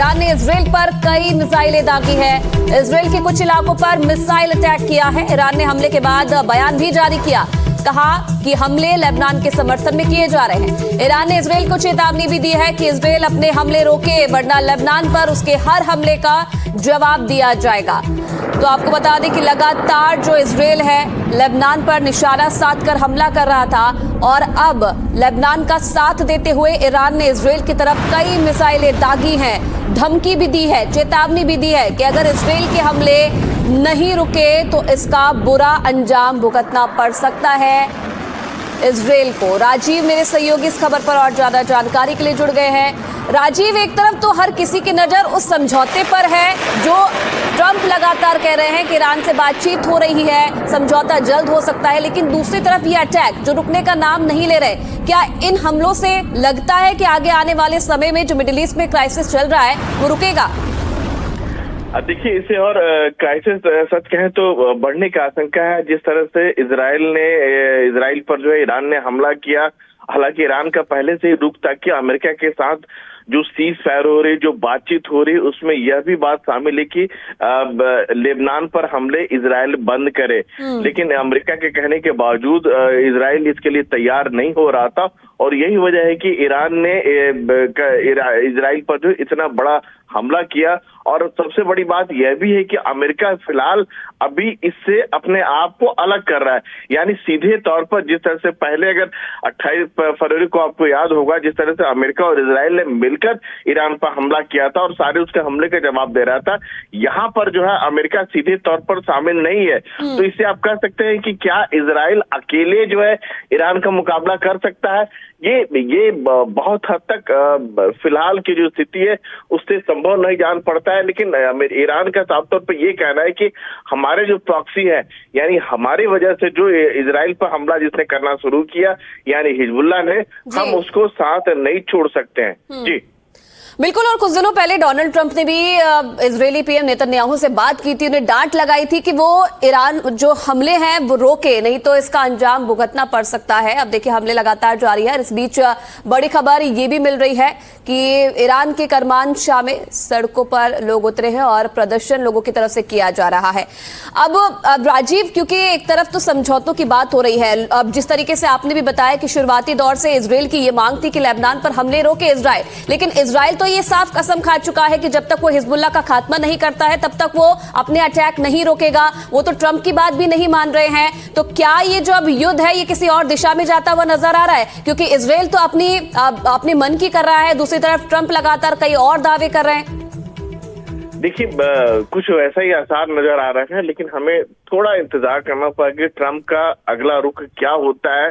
Iran ने Israel पर कई मिसाइलें दागी है। इजराइल के कुछ इलाकों पर मिसाइल अटैक किया है। ईरान ने हमले के बाद बयान भी जारी किया, कहा कि हमले लेबनान के समर्थन में किए जा रहे हैं। ईरान ने इजराइल को चेतावनी भी दी है कि इजराइल अपने हमले रोके, वरना लेबनान पर उसके हर हमले का जवाब दिया जाएगा। तो आपको बता दें कि लगातार जो इजराइल है लेबनान पर निशाना साध कर हमला कर रहा था, और अब लेबनान का साथ देते हुए ईरान ने इजराइल की तरफ कई मिसाइलें दागी हैं, धमकी भी दी है, चेतावनी भी दी है कि अगर इजराइल के हमले नहीं रुके तो इसका बुरा अंजाम भुगतना पड़ सकता है इजराइल को। राजीव मेरे सहयोगी इस खबर पर और ज्यादा जानकारी के लिए जुड़ गए हैं। राजीव, एक तरफ तो हर किसी की नजर उस समझौते पर है जो ट्रंप लगातार कह रहे हैं कि ईरान से बातचीत हो रही है, समझौता जल्द हो सकता है, लेकिन दूसरी तरफ ये अटैक जो रुकने का नाम नहीं ले रहे। क्या इन हमलों से लगता है कि आगे आने वाले समय में जो मिडिल ईस्ट में क्राइसिस चल रहा है वो रुकेगा? देखिए, इसे और क्राइसिस सच कहें तो बढ़ने की आशंका है। जिस तरह से इजराइल पर जो है ईरान ने हमला किया, हालांकि ईरान का पहले से ही रुख था कि अमेरिका के साथ जो सीज फायर हो रही, जो बातचीत हो रही, उसमें यह भी बात शामिल है कि लेबनान पर हमले इजराइल बंद करे। लेकिन अमेरिका के कहने के बावजूद इजराइल इसके लिए तैयार नहीं हो रहा था, और यही वजह है कि ईरान ने इजराइल पर जो इतना बड़ा हमला किया। और सबसे बड़ी बात यह भी है कि अमेरिका फिलहाल अभी इससे अपने आप को अलग कर रहा है, यानी सीधे तौर पर जिस तरह से पहले, अगर 28 फरवरी को आपको याद होगा, जिस तरह से अमेरिका और इजराइल ने मिलकर ईरान पर हमला किया था और सारे उसके हमले का जवाब दे रहा था, यहाँ पर जो है अमेरिका सीधे तौर पर शामिल नहीं है। तो इससे आप कह सकते हैं कि क्या इजराइल अकेले जो है ईरान का मुकाबला कर सकता है? ये बहुत हद तक फिलहाल की जो स्थिति है उससे संभव नहीं जान पड़ता है। लेकिन ईरान का साफ तौर पर ये कहना है कि हमारे जो प्रॉक्सी है, यानी हमारी वजह से जो इजराइल पर हमला जिसने करना शुरू किया, यानी हिजबुल्लाह ने, हम उसको साथ नहीं छोड़ सकते हैं। जी बिल्कुल। और कुछ दिनों पहले डोनाल्ड ट्रंप ने भी इजरायली पीएम नेतन्याहू से बात की थी, उन्हें डांट लगाई थी कि वो ईरान जो हमले हैं वो रोके, नहीं तो इसका अंजाम भुगतना पड़ सकता है। अब देखिए हमले लगातार जारी है। इस बीच बड़ी खबर ये भी मिल रही है कि ईरान के करमान शाह में सड़कों पर लोग उतरे हैं और प्रदर्शन लोगों की तरफ से किया जा रहा है। अब राजीव, क्योंकि एक तरफ तो समझौतों की बात हो रही है, अब जिस तरीके से आपने भी बताया कि शुरुआती दौर से इजराइल की ये मांग थी कि लेबनान पर हमले रोके इजराइल, लेकिन इजराइल तो ये साफ कसम खा चुका है कि जब तक वो हिजबुल्लाह का खात्मा नहीं करता है तब तक वो अपने अटैक नहीं रोकेगा। वो तो ट्रंप की बात भी नहीं मान रहे हैं। तो क्या ये जो अब युद्ध है ये किसी और दिशा में जाता हुआ नजर आ रहा है? क्योंकि इजराइल तो अपने मन की कर रहा है, दूसरी तरफ ट्रंप लगातार कई और दावे कर रहे हैं। देखिए, कुछ वैसा ही आसार नजर आ रहा है, लेकिन हमें थोड़ा इंतजार करना पड़ेगा कि ट्रंप का अगला रुख क्या होता है।